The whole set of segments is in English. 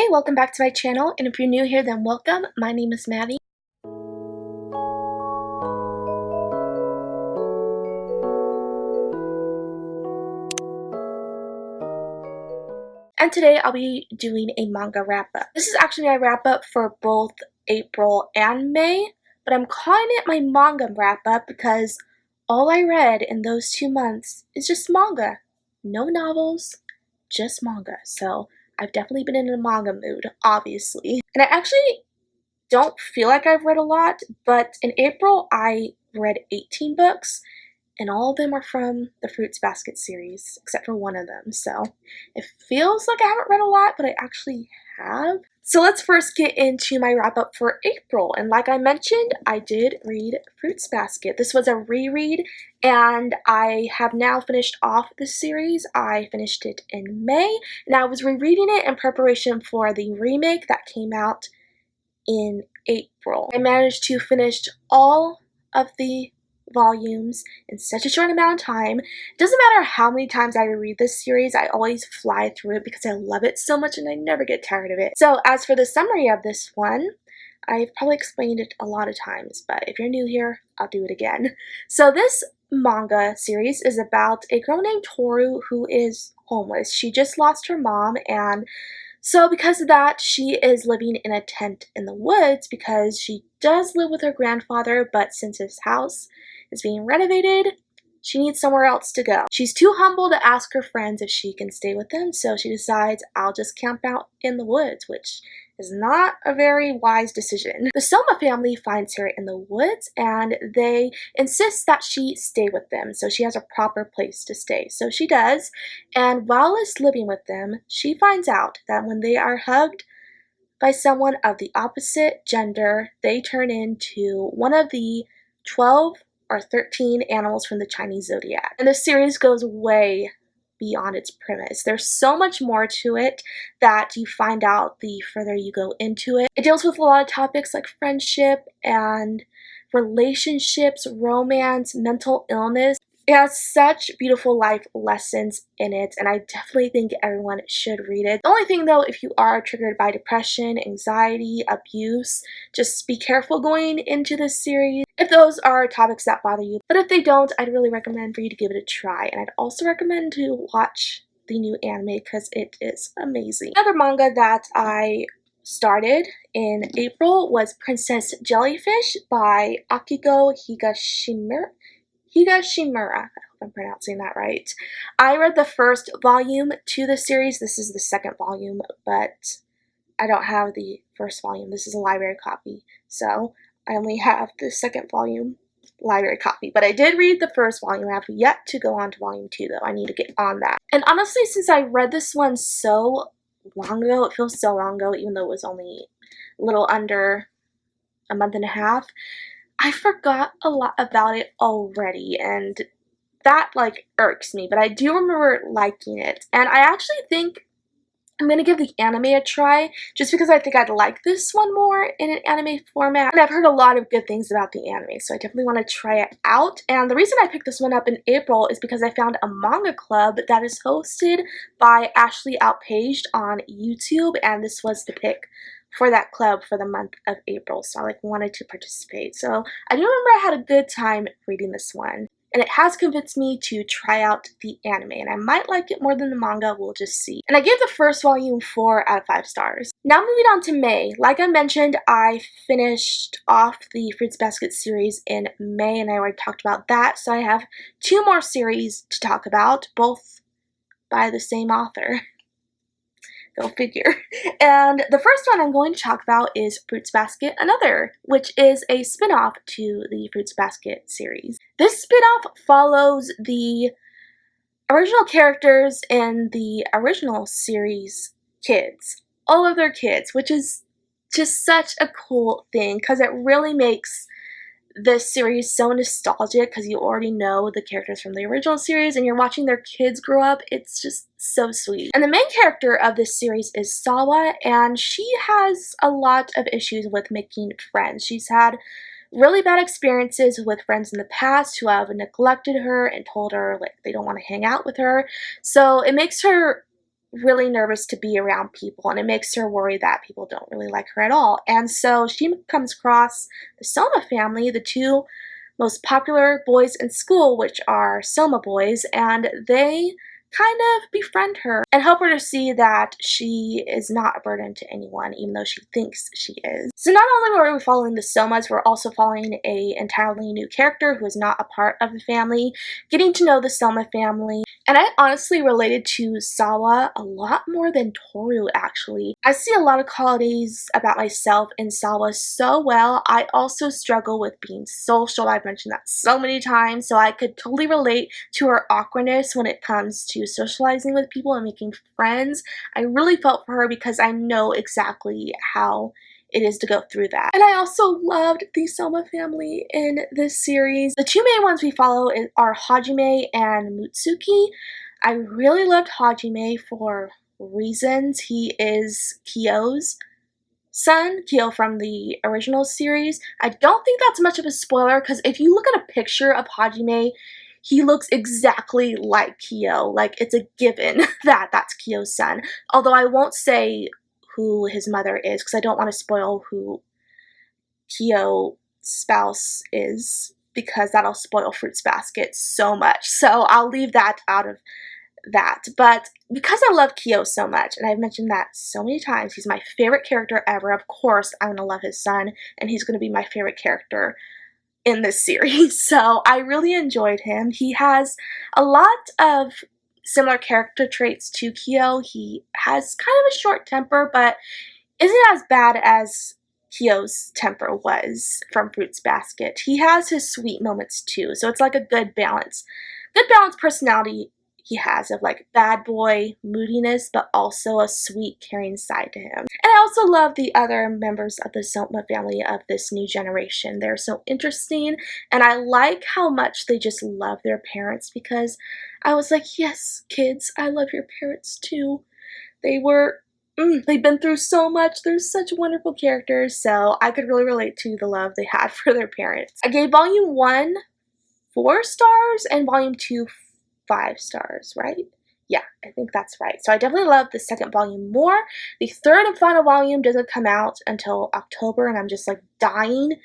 Hey, welcome back to my channel, and if you're new here, then welcome. My name is Maddie. And today I'll be doing a manga wrap-up. This is actually my wrap-up for both April and May, but I'm calling it my manga wrap-up because all I read in those 2 months is just manga. No novels, just manga. So I've definitely been in a manga mood, obviously. And I actually don't feel like I've read a lot, but in April I read 18 books, and all of them are from the Fruits Basket series, except for one of them. So it feels like I haven't read a lot, but I actually have. So let's first get into my wrap up for April. And like I mentioned, I did read Fruits Basket. This was a reread, and I have now finished off the series. I finished it in May, and I was rereading it in preparation for the remake that came out in April. I managed to finish all of the volumes in such a short amount of time. It doesn't matter how many times I reread this series, I always fly through it because I love it so much and I never get tired of it. So as for the summary of this one, I've probably explained it a lot of times, but if you're new here, I'll do it again. So this manga series is about a girl named Toru who is homeless. She just lost her mom, and so because of that, she is living in a tent in the woods because she does live with her grandfather, but since his house is being renovated, she needs somewhere else to go. She's too humble to ask her friends if she can stay with them, so she decides, I'll just camp out in the woods, which is not a very wise decision. The Soma family finds her in the woods, and they insist that she stay with them, so she has a proper place to stay. So she does, and while is living with them, she finds out that when they are hugged by someone of the opposite gender, they turn into one of the 12 or 13 animals from the Chinese zodiac. And the series goes way beyond its premise. There's so much more to it that you find out the further you go into it. It deals with a lot of topics like friendship and relationships, romance, mental illness. It has such beautiful life lessons in it, and I definitely think everyone should read it. The only thing though, if you are triggered by depression, anxiety, abuse, just be careful going into this series if those are topics that bother you. But if they don't, I'd really recommend for you to give it a try, and I'd also recommend to watch the new anime because it is amazing. Another manga that I started in April was Princess Jellyfish by Akiko Higashimura. I hope I'm pronouncing that right. I read the first volume to the series. This is the second volume, but I don't have the first volume. This is a library copy, so I only have the second volume library copy. But I did read the first volume. I have yet to go on to volume 2, though. I need to get on that. And honestly, since I read this one so long ago, it feels so long ago, even though it was only a little under a month and a half, I forgot a lot about it already, and that like irks me, but I do remember liking it. And I actually think I'm going to give the anime a try just because I think I'd like this one more in an anime format. And I've heard a lot of good things about the anime, so I definitely want to try it out. And the reason I picked this one up in April is because I found a manga club that is hosted by Ashley Outpaged on YouTube, and this was the pick for that club for the month of April, so I wanted to participate. So I do remember I had a good time reading this one, and it has convinced me to try out the anime, and I might like it more than the manga, we'll just see. And I gave the first volume 4 out of 5 stars. Now moving on to May. Like I mentioned, I finished off the Fruits Basket series in May, and I already talked about that, so I have 2 more series to talk about, both by the same author. Go figure. And the first one I'm going to talk about is Fruits Basket Another, which is a spin-off to the Fruits Basket series. This spin-off follows the original characters in the original series kids. All of their kids, which is just such a cool thing because it really makes this series so nostalgic because you already know the characters from the original series and you're watching their kids grow up. It's just so sweet. And the main character of this series is Sawa, and she has a lot of issues with making friends. She's had really bad experiences with friends in the past who have neglected her and told her like they don't want to hang out with her. So it makes her really nervous to be around people, and it makes her worry that people don't really like her at all. And so she comes across the Soma family, the two most popular boys in school, which are Soma boys, and they kind of befriend her and help her to see that she is not a burden to anyone, even though she thinks she is. So not only were we following the Somas, we're also following a entirely new character who is not a part of the family, getting to know the Soma family. And I honestly related to Sawa a lot more than Toru, actually. I see a lot of qualities about myself in Sawa so well. I also struggle with being social. I've mentioned that so many times, so I could totally relate to her awkwardness when it comes to socializing with people and making friends. I really felt for her because I know exactly how it is to go through that. And I also loved the Soma family in this series. The two main ones we follow are Hajime and Mutsuki. I really loved Hajime for reasons. He is Kyo's son, Kyo from the original series. I don't think that's much of a spoiler because if you look at a picture of Hajime, he looks exactly like Kyo. Like, it's a given that that's Kyo's son. Although I won't say who his mother is because I don't want to spoil who Kyo's spouse is because that'll spoil Fruits Basket so much. So I'll leave that out of that. But because I love Kyo so much, and I've mentioned that so many times, he's my favorite character ever. Of course, I'm going to love his son, and he's going to be my favorite character in this series. So I really enjoyed him. He has a lot of similar character traits to Kyo. He has kind of a short temper, but isn't as bad as Kyo's temper was from Fruits Basket. He has his sweet moments too, so it's like a good balance. Good balanced personality he has of like bad boy moodiness, but also a sweet, caring side to him. And I also love the other members of the Soma family of this new generation. They're so interesting, and I like how much they just love their parents because I was like, yes, kids, I love your parents too. They've been through so much. They're such wonderful characters, so I could really relate to the love they had for their parents. I gave Volume 1 4 stars and Volume 2 5 stars, right? Yeah, I think that's right. So I definitely love the second volume more. The third and final volume doesn't come out until October, and I'm just like dying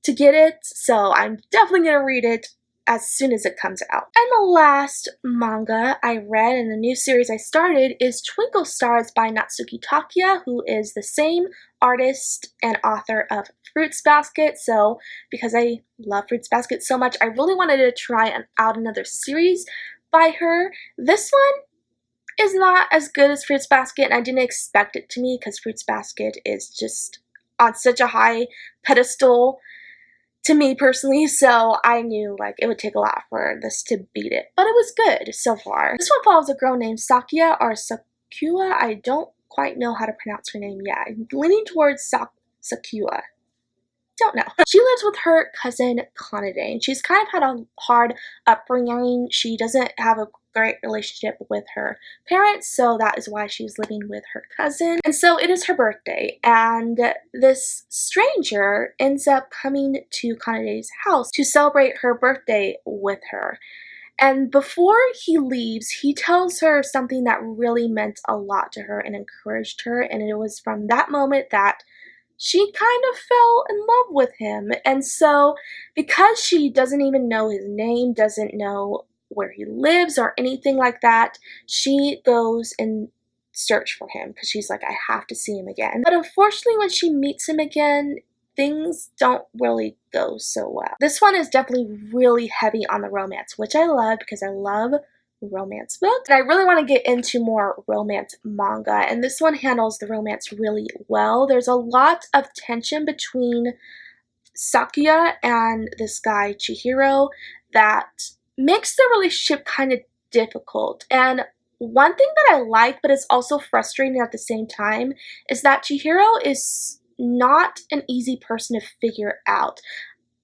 to get it. So I'm definitely going to read it as soon as it comes out. And the last manga I read in the new series I started is Twinkle Stars by Natsuki Takuya, who is the same artist and author of Fruits Basket. So because I love Fruits Basket so much, I really wanted to try out another series by her. This one is not as good as Fruits Basket, and I didn't expect it to be because Fruits Basket is just on such a high pedestal to me personally, so I knew like it would take a lot for this to beat it, but it was good so far. This one follows a girl named Sakia or Sakua. I don't quite know how to pronounce her name yet. I'm leaning towards Sakua. Don't know. She lives with her cousin Kanade, and she's kind of had a hard upbringing. She doesn't have a great relationship with her parents, so that is why she's living with her cousin. And so it is her birthday, and this stranger ends up coming to Kanade's house to celebrate her birthday with her. And before he leaves, he tells her something that really meant a lot to her and encouraged her, and it was from that moment that she kind of fell in love with him. And so because she doesn't even know his name, doesn't know where he lives or anything like that, she goes and search for him because she's like, I have to see him again. But unfortunately, when she meets him again, things don't really go so well. This one is definitely really heavy on the romance, which I love because I love romance books, and I really want to get into more romance manga, and this one handles the romance really well. There's a lot of tension between Sakuya and this guy Chihiro that makes the relationship kind of difficult. And one thing that I like, but it's also frustrating at the same time, is that Chihiro is not an easy person to figure out.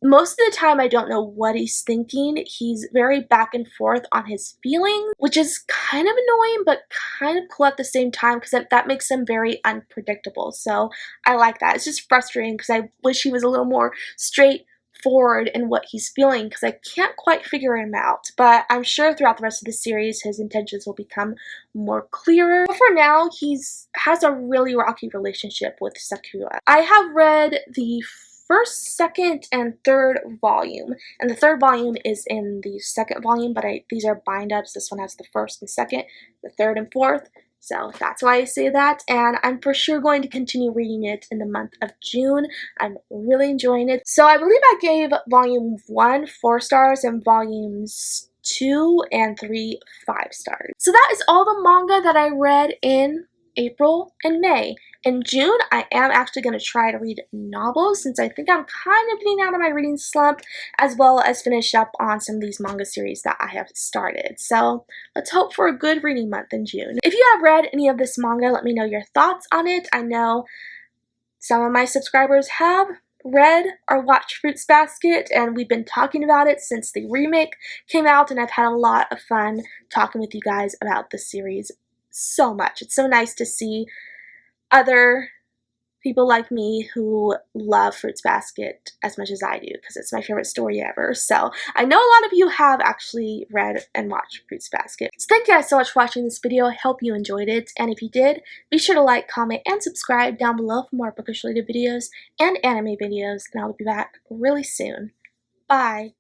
Most of the time, I don't know what he's thinking. He's very back and forth on his feelings, which is kind of annoying, but kind of cool at the same time because that makes him very unpredictable. So I like that. It's just frustrating because I wish he was a little more straightforward forward in what he's feeling because I can't quite figure him out, but I'm sure throughout the rest of the series his intentions will become more clearer. But for now, has a really rocky relationship with Sakura. I have read the first, second, and third volume, and the third volume is in the second volume, but these are bind-ups. This one has the first and second, the third and fourth. So that's why I say that, and I'm for sure going to continue reading it in the month of June. I'm really enjoying it. So I believe I gave volume 1 4 stars and volumes 2 and 3 5 stars. So that is all the manga that I read in April and May. In June, I am actually going to try to read novels since I think I'm kind of getting out of my reading slump, as well as finish up on some of these manga series that I have started. So let's hope for a good reading month in June. If you have read any of this manga, let me know your thoughts on it. I know some of my subscribers have read or watched Fruits Basket, and we've been talking about it since the remake came out, and I've had a lot of fun talking with you guys about the series so much. It's so nice to see other people like me who love Fruits Basket as much as I do, because it's my favorite story ever. So I know a lot of you have actually read and watched Fruits Basket. So thank you guys so much for watching this video. I hope you enjoyed it, and if you did, be sure to like, comment, and subscribe down below for more bookish related videos and anime videos, and I'll be back really soon. Bye!